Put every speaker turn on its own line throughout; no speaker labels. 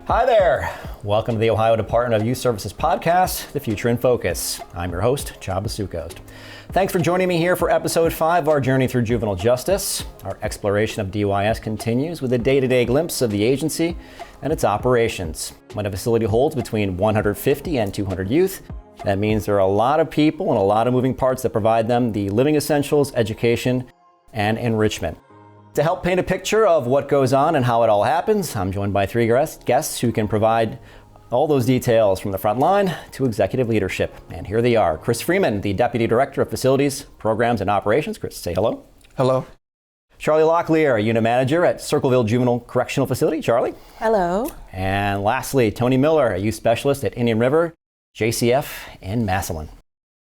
Hi there. Welcome to the Ohio Department of Youth Services Podcast, The Future in Focus. I'm your host, Charle. Thanks for joining me here for episode 5 of our journey through juvenile justice. Our exploration of DYS continues with a day-to-day glimpse of the agency and its operations. When a facility holds between 150 and 200 youth, that means there are a lot of people and a lot of moving parts that provide them the living essentials, education, and enrichment. To help paint a picture of what goes on and how it all happens, I'm joined by 3 guests who can provide all those details from the front line to executive leadership. And here they are. Chris Freeman, the Deputy Director of Facilities, Programs, and Operations. Chris, say hello.
Hello.
Charle Locklear, Unit Manager at Circleville Juvenile Correctional Facility. Charlie.
Hello.
And lastly, Tony Miller, a Youth Specialist at Indian River, JCF in Massillon.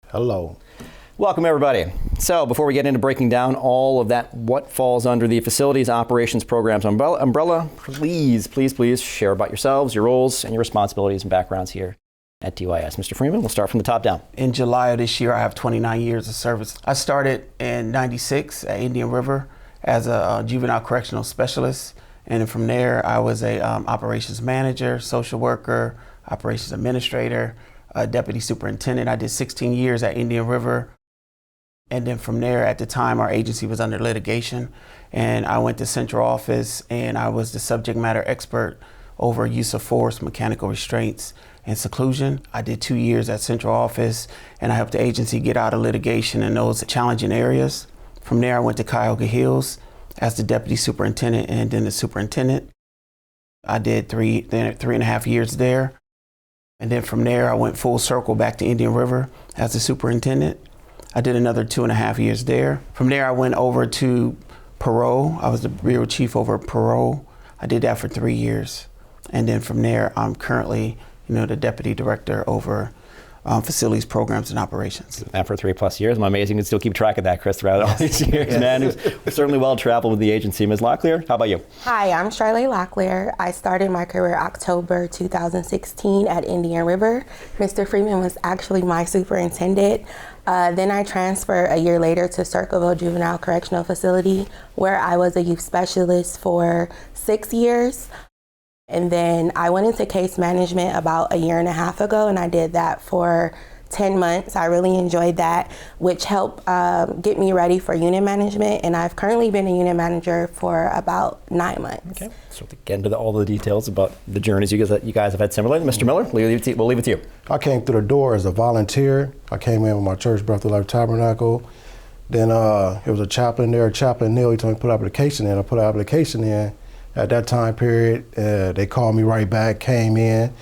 Hello.
Welcome, everybody. So before we get into breaking down all of that, what falls under the Facilities, Operations, Programs umbrella, please share about yourselves, your roles, and your responsibilities and backgrounds here at DYS. Mr. Freeman, we'll start from the top down.
In July of this year, I have 29 years of service. I started in '96 at Indian River as a juvenile correctional specialist. And then from there, I was a operations manager, social worker, operations administrator, deputy superintendent. I did 16 years at Indian River. And then from there, at the time, our agency was under litigation, and I went to central office, and I was the subject matter expert over use of force, mechanical restraints, and seclusion. I did 2 years at central office, and I helped the agency get out of litigation in those challenging areas. From there, I went to Cuyahoga Hills as the deputy superintendent and then the superintendent. I did three and a half years there. And then from there, I went full circle back to Indian River as the superintendent. I did another 2.5 years there. From there, I went over to parole. I was the bureau chief over parole. I did that for 3 years. And then from there, I'm currently, the deputy director over facilities, programs, and operations.
And for 3+ years, I'm amazing you can still keep track of that, Chris, throughout all these years, man. We're certainly well-traveled with the agency. Ms. Locklear, how about you?
Hi, I'm Charle Locklear. I started my career October 2016 at Indian River. Mr. Freeman was actually my superintendent. Then I transferred a year later to Circleville Juvenile Correctional Facility, where I was a youth specialist for 6 years. And then I went into case management about 1.5 years ago, and I did that for 10 months. I really enjoyed that, which helped get me ready for unit management. And I've currently been a unit manager for about 9 months.
Okay, so to get into all the details about the journeys you guys have had similarly. Mr. Miller, we'll leave it to you.
I came through the door as a volunteer. I came in with my church, Breath of Life Tabernacle. Then it was a chaplain there, Chaplain Neil. He told me to put an application in. I put an application in. At that time period, they called me right back, came in,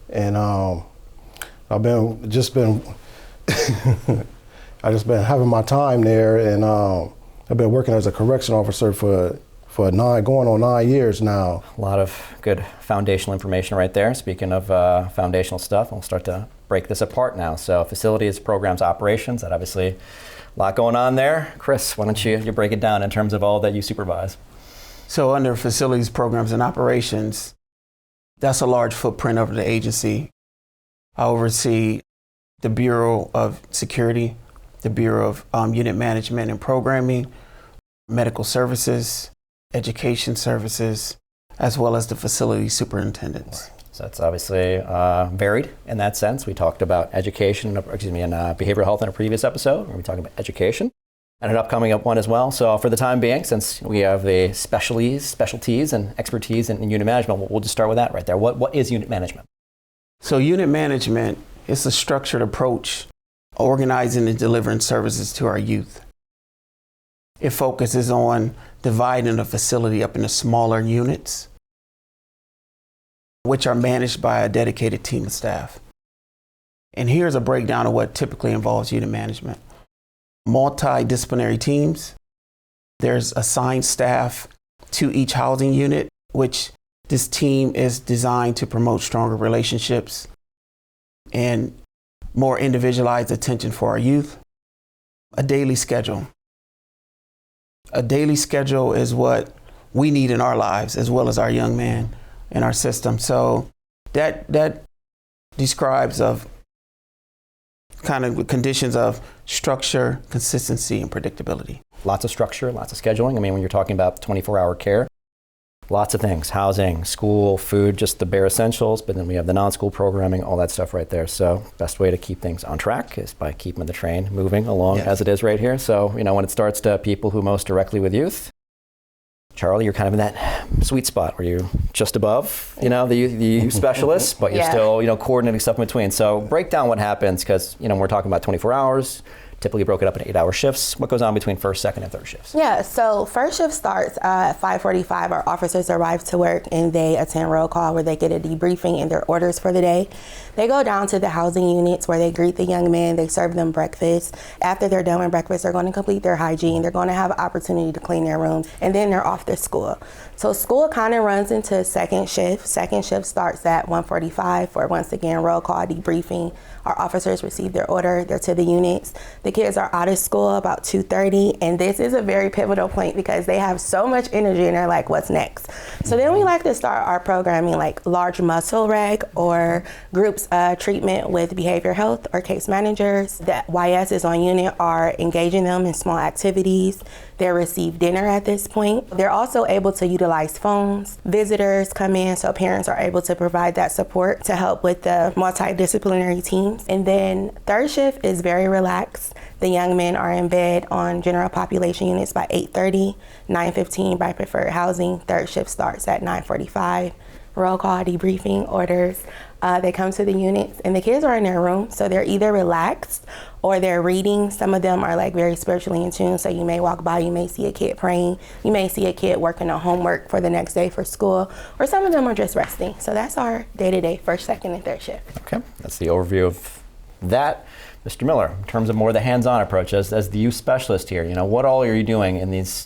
and I've just been having my time there, and I've been working as a correction officer for going on 9 years now.
A lot of good foundational information right there. Speaking of foundational stuff, we'll start to break this apart now. So facilities, programs, operations, that obviously a lot going on there. Chris, why don't you break it down in terms of all that you supervise?
So under facilities, programs, and operations, that's a large footprint of the agency. I oversee the Bureau of Security, the Bureau of Unit Management and Programming, medical services, education services, as well as the facility superintendents.
So that's obviously varied in that sense. We talked about education, and behavioral health in a previous episode, where we talked about education. And an upcoming one as well. So for the time being, since we have the specialties and expertise in unit management, we'll just start with that right there. What is unit management?
So unit management is a structured approach organizing and delivering services to our youth. It focuses on dividing a facility up into smaller units, which are managed by a dedicated team of staff. And here's a breakdown of what typically involves unit management. Multidisciplinary teams. There's assigned staff to each housing unit, which this team is designed to promote stronger relationships and more individualized attention for our youth. A daily schedule. A daily schedule is what we need in our lives, as well as our young man in our system. So that describes of kind of conditions of structure, consistency, and predictability.
Lots of structure, lots of scheduling. I mean, when you're talking about 24-hour care, Lots of things, housing, school, food, just the bare essentials, but then we have the non-school programming, all that stuff right there. So best way to keep things on track is by keeping the train moving along as it is right here. So, when it starts to people who most directly with youth, Charle, you're kind of in that sweet spot where you're just above, the youth specialist, but you're still, coordinating stuff in between. So break down what happens, because, we're talking about 24 hours, typically broken up in 8-hour shifts. What goes on between first, second, and third shifts?
Yeah, so first shift starts at 5:45. Our officers arrive to work and they attend roll call where they get a debriefing and their orders for the day. They go down to the housing units where they greet the young men, they serve them breakfast. After they're done with breakfast, they're going to complete their hygiene, they're going to have an opportunity to clean their rooms, and then they're off to school. So school kind of runs into second shift. Second shift starts at 1:45 for, once again, roll call, debriefing. Our officers receive their order, they're to the units. The kids are out of school about 2:30, and this is a very pivotal point because they have so much energy and they're like, what's next? So then we like to start our programming like large muscle reg or groups treatment with behavior health or case managers. The DYS is on unit are engaging them in small activities. They receive dinner at this point. They're also able to utilize phones. Visitors come in, so parents are able to provide that support to help with the multidisciplinary teams. And then third shift is very relaxed. The young men are in bed on general population units by 8:30, 9:15 by preferred housing. Third shift starts at 9:45. Roll call, debriefing, orders. They come to the units and the kids are in their room, so they're either relaxed or they're reading. Some of them are like very spiritually in tune, so you may walk by, you may see a kid praying, you may see a kid working on homework for the next day for school, or some of them are just resting. So that's our day-to-day first, second, and third shift.
Okay, that's the overview of that. Mr. Miller, in terms of more the hands-on approach, as the youth specialist here, what all are you doing in these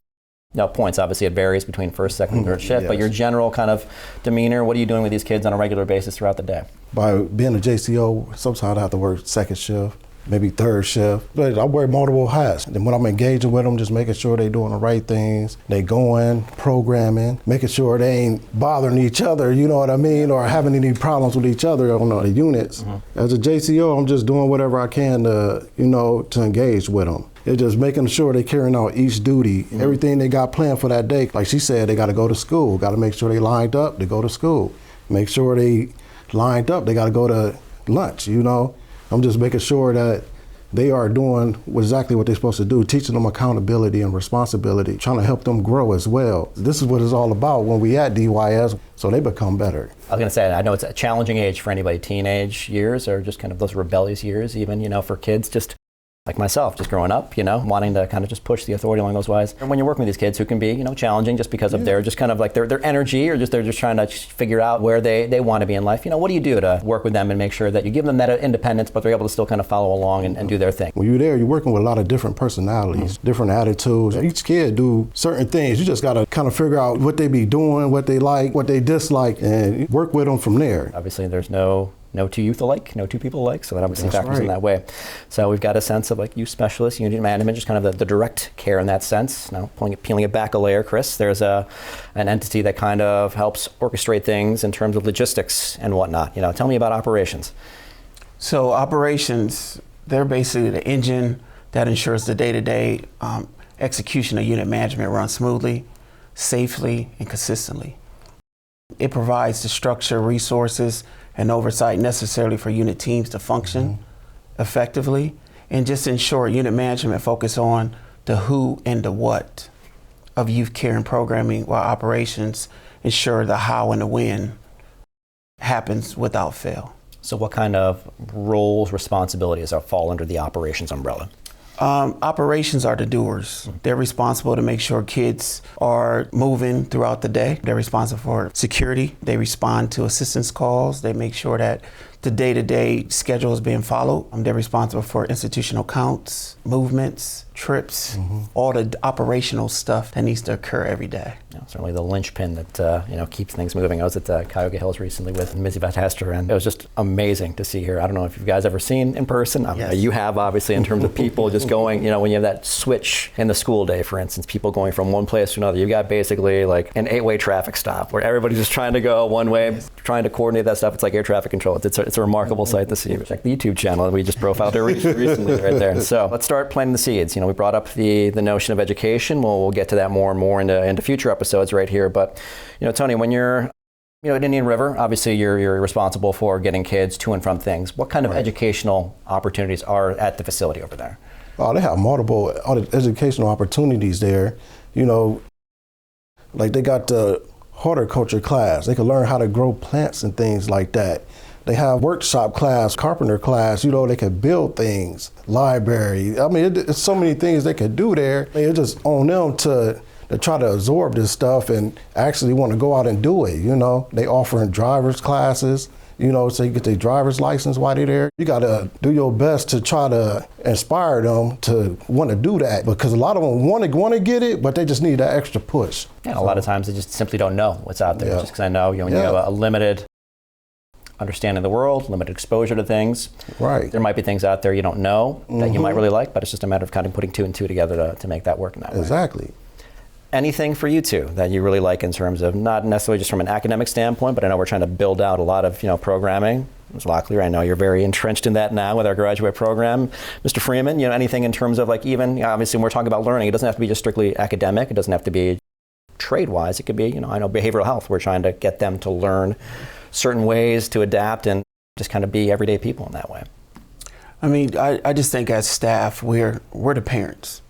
points? Obviously it varies between first, second, and third shift, but your general kind of demeanor, what are you doing with these kids on a regular basis throughout the day?
By being a JCO, sometimes I have to work second shift, maybe third shift. But I wear multiple hats. And when I'm engaging with them, just making sure they're doing the right things. They going, programming, making sure they ain't bothering each other, you know what I mean, or having any problems with each other on the units. Mm-hmm. As a JCO, I'm just doing whatever I can to, to engage with them. It's just making sure they're carrying out each duty, everything they got planned for that day. Like she said, they got to go to school, got to make sure they lined up to go to school. Make sure they lined up, they got to go to lunch, I'm just making sure that they are doing exactly what they're supposed to do, teaching them accountability and responsibility, trying to help them grow as well. This is what it's all about when we at DYS, so they become better.
I was going to say, I know it's a challenging age for anybody, teenage years or just kind of those rebellious years even, for kids, just like myself, just growing up, wanting to kind of just push the authority along those lines. And when you're working with these kids who can be, challenging just because of their just kind of like their energy, or just they're just trying to figure out where they want to be in life. What do you do to work with them and make sure that you give them that independence, but they're able to still kind of follow along and do their thing?
When you're there, you're working with a lot of different personalities, different attitudes. Each kid do certain things. You just got to kind of figure out what they be doing, what they like, what they dislike, and work with them from there.
Obviously, there's no two youth alike, no two people alike, so that obviously factors in that way. So we've got a sense of like youth specialists, unit management, just kind of the direct care in that sense. Now, peeling it back a layer, Chris, there's an entity that kind of helps orchestrate things in terms of logistics and whatnot. Tell me about operations.
So operations, they're basically the engine that ensures the day-to-day execution of unit management runs smoothly, safely, and consistently. It provides the structure, resources, and oversight necessarily for unit teams to function effectively, and just ensure unit management focus on the who and the what of youth care and programming, while operations ensure the how and the when happens without fail.
So what kind of roles, responsibilities fall under the operations umbrella?
Operations are the doers. They're responsible to make sure kids are moving throughout the day. They're responsible for security. They respond to assistance calls. They make sure that the day-to-day schedule is being followed. They're responsible for institutional counts, movements, trips, all the operational stuff that needs to occur every day.
Yeah, certainly the linchpin that keeps things moving. I was at Cuyahoga Hills recently with Missy Vatester, and it was just amazing to see her. I don't know if you guys ever seen in person.
Yes.
You have, obviously, in terms of people just going, when you have that switch in the school day, for instance, people going from one place to another. You've got basically like an 8-way traffic stop where everybody's just trying to go one way, trying to coordinate that stuff. It's like air traffic control. It's It's a remarkable sight to see. Check the YouTube channel that we just profiled there recently right there. So let's start planting the seeds. We brought up the notion of education. We'll get to that more and more into future episodes right here. But, Tony, when you're at Indian River, obviously you're responsible for getting kids to and from things. What kind of educational opportunities are at the facility over there?
Oh, they have multiple educational opportunities there. Like they got the horticulture class. They can learn how to grow plants and things like that. They have workshop class, carpenter class, they can build things, library. I mean, it's so many things they can do there. It's just on them to try to absorb this stuff and actually want to go out and do it, They offering driver's classes, so you get their driver's license while they're there. You got to do your best to try to inspire them to want to do that, because a lot of them want to get it, but they just need that extra push.
Yeah, a lot of times they just simply don't know what's out there. Just because I know when you have a limited understanding of the world, limited exposure to things.
Right.
There might be things out there you don't know that you might really like, but it's just a matter of kind of putting two and two together to make that work in that way.
Exactly.
Anything for you two that you really like in terms of not necessarily just from an academic standpoint, but I know we're trying to build out a lot of programming. Ms. Locklear, I know you're very entrenched in that now with our graduate program. Mr. Freeman, anything in terms of like even obviously when we're talking about learning, it doesn't have to be just strictly academic. It doesn't have to be trade-wise. It could be I know behavioral health. We're trying to get them to learn certain ways to adapt and just kind of be everyday people in that way.
I mean, I just think as staff, we're the parents.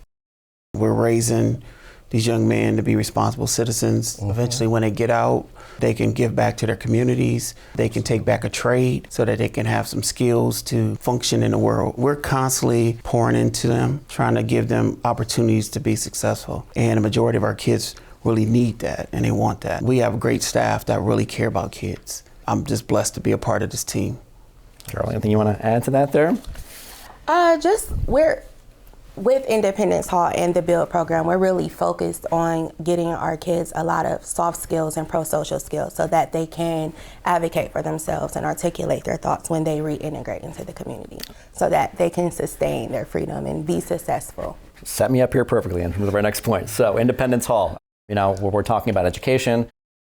We're raising these young men to be responsible citizens. Eventually, when they get out, they can give back to their communities. They can take back a trade so that they can have some skills to function in the world. We're constantly pouring into them, trying to give them opportunities to be successful. And the majority of our kids really need that and they want that. We have a great staff that really care about kids. I'm just blessed to be a part of this team.
Charle, anything you want to add to that there?
With Independence Hall and the BUILD program, we're really focused on getting our kids a lot of soft skills and pro-social skills so that they can advocate for themselves and articulate their thoughts when they reintegrate into the community so that they can sustain their freedom and be successful.
Set me up here perfectly in terms of our next point. So Independence Hall, we're talking about education.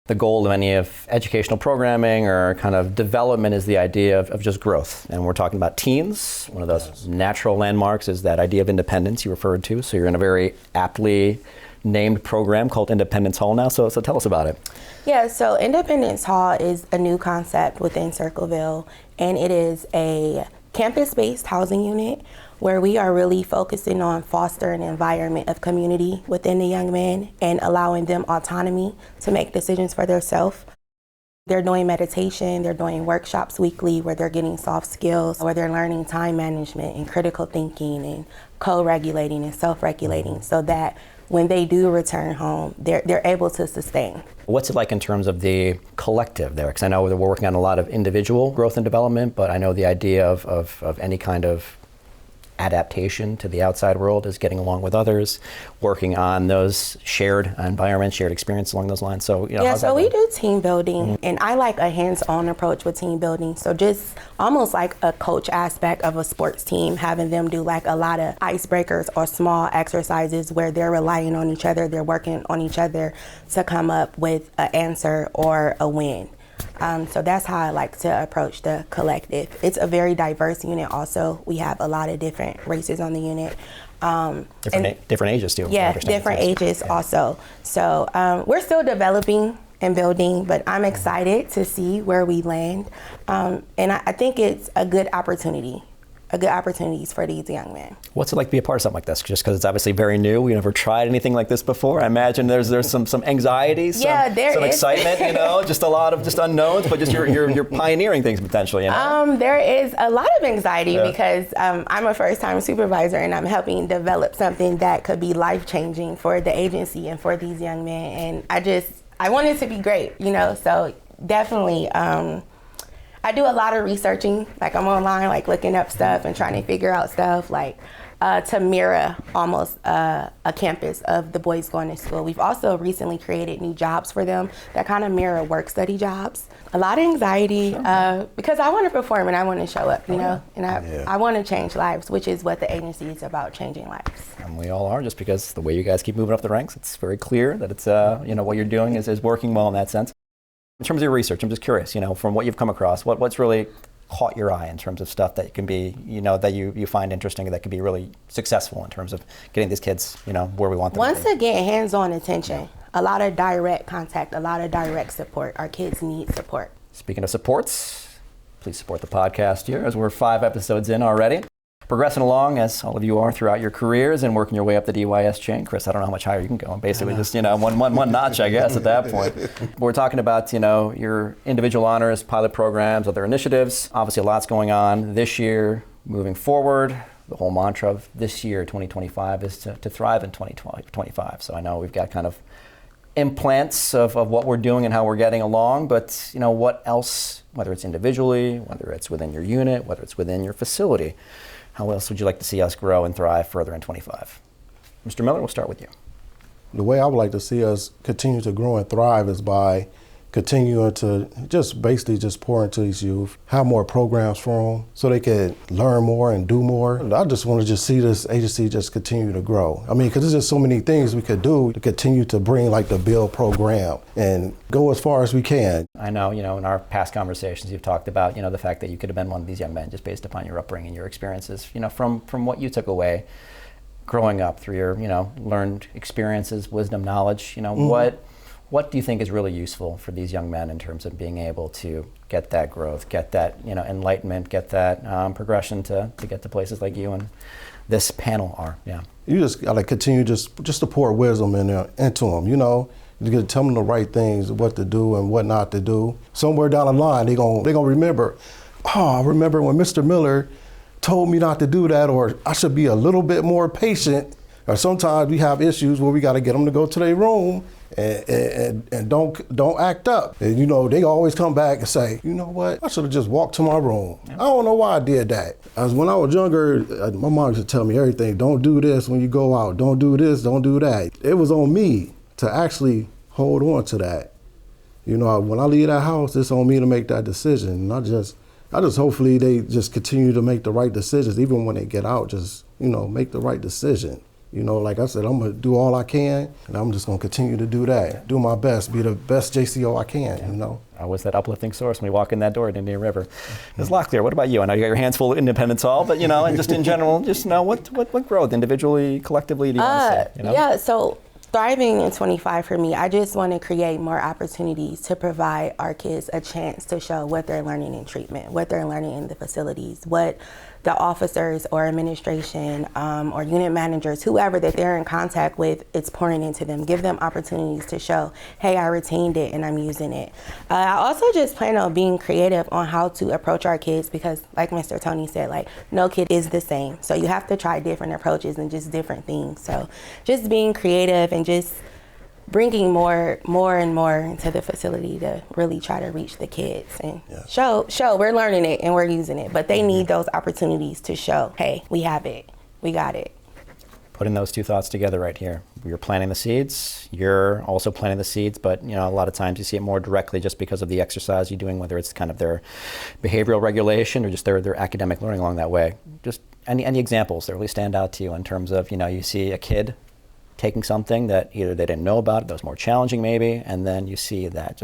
The goal of any of educational programming or kind of development is the idea of just growth. And we're talking about teens. One of those natural landmarks is that idea of independence you referred to. So you're in a very aptly named program called Independence Hall now. So tell us about it.
Yeah, so Independence Hall is a new concept within Circleville, and it is a campus-based housing unit where we are really focusing on fostering an environment of community within the young men and allowing them autonomy to make decisions for themselves. They're doing meditation, they're doing workshops weekly where they're getting soft skills, where they're learning time management and critical thinking and co-regulating and self-regulating so that when they do return home, they're able to sustain.
What's it like in terms of the collective there? Because I know that we're working on a lot of individual growth and development, but I know the idea of any kind of adaptation to the outside world is getting along with others, working on those shared environments, shared experience along those lines. So,
so we do team building, and I like a hands-on approach with team building. So just almost like a coach aspect of a sports team, having them do like a lot of icebreakers or small exercises where they're relying on each other, they're working on each other to come up with an answer or a win. So that's how I like to approach the collective. It's a very diverse unit also. We have a lot of different races on the unit.
Different ages too.
Yeah, different ages also. So we're still developing and building, but I'm excited to see where we land. And I think it's a good opportunities for these young men.
What's it like to be a part of something like this? Just because it's obviously very new. We never tried anything like this before. I imagine there's some anxiety, some excitement, just a lot of just unknowns, but just you're pioneering things potentially.
There is a lot of anxiety because I'm a first-time supervisor and I'm helping develop something that could be life-changing for the agency and for these young men. And I want it to be great, so definitely I do a lot of researching, like I'm online, like looking up stuff and trying to figure out stuff like to mirror almost a campus of the boys going to school. We've also recently created new jobs for them that kind of mirror work study jobs. A lot of anxiety because I want to perform and I want to show up, and I want to change lives, which is what the agency is about, changing lives.
And we all are, just because the way you guys keep moving up the ranks, it's very clear that it's, what you're doing is working well in that sense. In terms of your research, I'm just curious, from what you've come across, what's really caught your eye in terms of stuff that can be, that you find interesting, that could be really successful in terms of getting these kids, where we want them
Once
to be?
again, hands-on attention, a lot of direct contact, a lot of direct support. Our kids need support.
Speaking of supports, please support the podcast here as we're 5 episodes in already. Progressing along as all of you are throughout your careers and working your way up the DYS chain. Chris, I don't know how much higher you can go. Basically just, one notch, I guess, at that point. But we're talking about, your individual honors, pilot programs, other initiatives. Obviously, a lot's going on this year. Moving forward, the whole mantra of this year, 2025, is to thrive in 2025. So I know we've got kind of implants of what we're doing and how we're getting along, but what else, whether it's individually, whether it's within your unit, whether it's within your facility, how else would you like to see us grow and thrive further in 25? Mr. Miller, we'll start with you.
The way I would like to see us continue to grow and thrive is by continuing to basically pour into these youth, have more programs for them so they can learn more and do more. I just want to see this agency just continue to grow. I mean, because there's just so many things we could do to continue to bring like the build program and go as far as we can.
I know, in our past conversations, you've talked about, the fact that you could have been one of these young men just based upon your upbringing, your experiences, from what you took away growing up through your, learned experiences, wisdom, knowledge, What do you think is really useful for these young men in terms of being able to get that growth, get that enlightenment, get that progression to get to places like you and this panel are? Yeah.
You just gotta continue just to pour wisdom into them. You gotta tell them the right things, what to do and what not to do. Somewhere down the line, they gonna remember. Oh, I remember when Mr. Miller told me not to do that, or I should be a little bit more patient. Or sometimes we have issues where we gotta get them to go to their room and don't act up. And they always come back and say, you know what, I should have just walked to my room. I don't know why I did that. As when I was younger, my mom used to tell me everything. Don't do this when you go out. Don't do this, don't do that. It was on me to actually hold on to that. When I leave that house, it's on me to make that decision. And I just hopefully they just continue to make the right decisions, even when they get out, just, make the right decision. Like I said, I'm going to do all I can, and I'm just going to continue to do that. Do my best, be the best JCO I can,
Always that uplifting source when we walk in that door at Indian River. Ms. Locklear, what about you? I know you got your hands full of Independence Hall, but, and just in general, what growth individually, collectively do you want to say?
Yeah, so thriving in 25 for me, I just want to create more opportunities to provide our kids a chance to show what they're learning in treatment, what they're learning in the facilities, what the officers or administration or unit managers, whoever that they're in contact with, it's pouring into them. Give them opportunities to show, hey, I retained it and I'm using it. I also just plan on being creative on how to approach our kids because, like Mr. Tony said, no kid is the same. So you have to try different approaches and just different things. So just being creative and just bringing more and more into the facility to really try to reach the kids and show we're learning it and we're using it, but they need those opportunities to show, hey, we have it, we got it.
Putting those two thoughts together right here. You're planting the seeds, you're also planting the seeds, but a lot of times you see it more directly just because of the exercise you're doing, whether it's kind of their behavioral regulation or just their academic learning along that way. Just any examples that really stand out to you in terms of, you see a kid taking something that either they didn't know about, that was more challenging maybe, and then you see that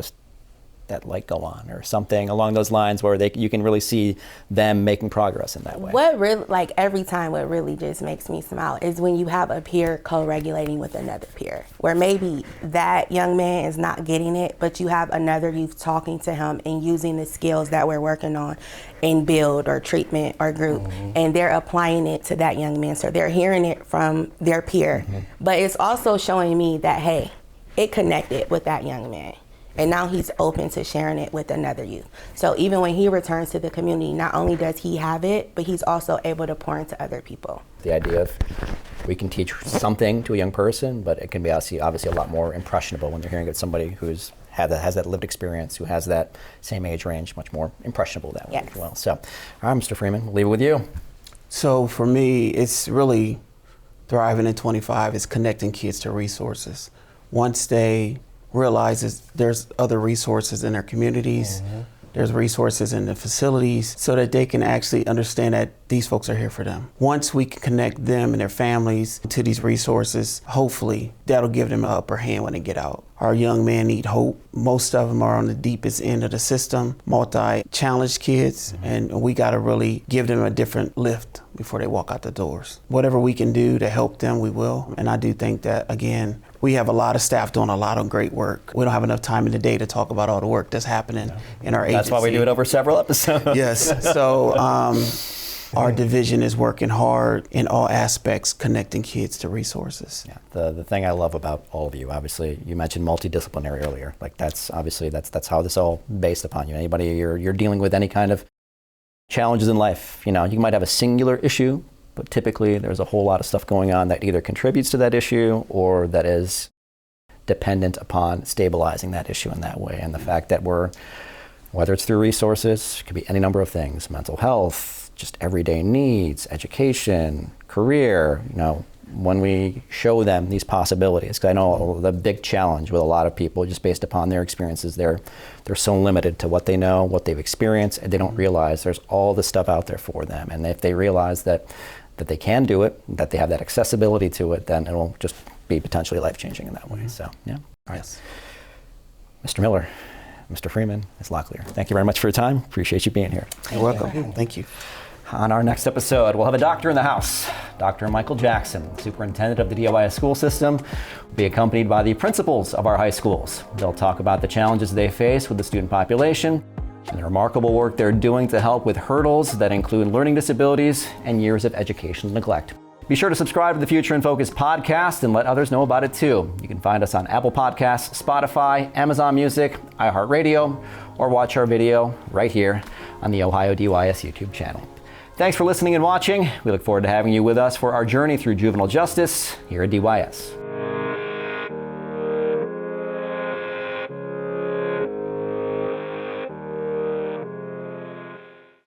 light go on or something along those lines where you can really see them making progress in that way.
What really, every time, what really just makes me smile is when you have a peer co-regulating with another peer, where maybe that young man is not getting it, but you have another youth talking to him and using the skills that we're working on in build or treatment or group, and they're applying it to that young man. So they're hearing it from their peer, but it's also showing me that, hey, it connected with that young man. And now he's open to sharing it with another youth. So even when he returns to the community, not only does he have it, but he's also able to pour into other people.
The idea of we can teach something to a young person, but it can be obviously a lot more impressionable when they're hearing it somebody has that lived experience, who has that same age range, much more impressionable that way as well. So, all right, Mr. Freeman, we'll leave it with you.
So for me, it's really thriving in 25 is connecting kids to resources. Once they realize there's other resources in their communities, there's resources in the facilities, so that they can actually understand that these folks are here for them. Once we can connect them and their families to these resources, hopefully that'll give them an upper hand when they get out. Our young men need hope. Most of them are on the deepest end of the system, multi-challenged kids, and we got to really give them a different lift before they walk out the doors. Whatever we can do to help them, we will. And I do think that, again, we have a lot of staff doing a lot of great work. We don't have enough time in the day to talk about all the work that's happening in our agency.
That's why we do it over several episodes.
Yes. So our division is working hard in all aspects, connecting kids to resources.
Yeah. The thing I love about all of you, obviously, you mentioned multidisciplinary earlier. Like that's obviously that's how this all based upon you. Anybody you're dealing with any kind of challenges in life, you might have a singular issue, but typically there's a whole lot of stuff going on that either contributes to that issue or that is dependent upon stabilizing that issue in that way. And the fact that whether it's through resources, it could be any number of things, mental health, just everyday needs, education, career, when we show them these possibilities, because I know the big challenge with a lot of people, just based upon their experiences, they're so limited to what they know, what they've experienced, and they don't realize there's all this stuff out there for them. And if they realize that they can do it, that they have that accessibility to it, then it'll just be potentially life-changing in that way. So, yeah. All right. Mr. Miller, Mr. Freeman, Ms. Locklear, thank you very much for your time. Appreciate you being here.
You're welcome. Thank you.
On our next episode, we'll have a doctor in the house. Dr. Michael Jackson, superintendent of the DYS school system, will be accompanied by the principals of our high schools. They'll talk about the challenges they face with the student population and the remarkable work they're doing to help with hurdles that include learning disabilities and years of educational neglect. Be sure to subscribe to the Future in Focus podcast and let others know about it too. You can find us on Apple Podcasts, Spotify, Amazon Music, iHeartRadio, or watch our video right here on the Ohio DYS YouTube channel. Thanks for listening and watching. We look forward to having you with us for our journey through juvenile justice here at DYS.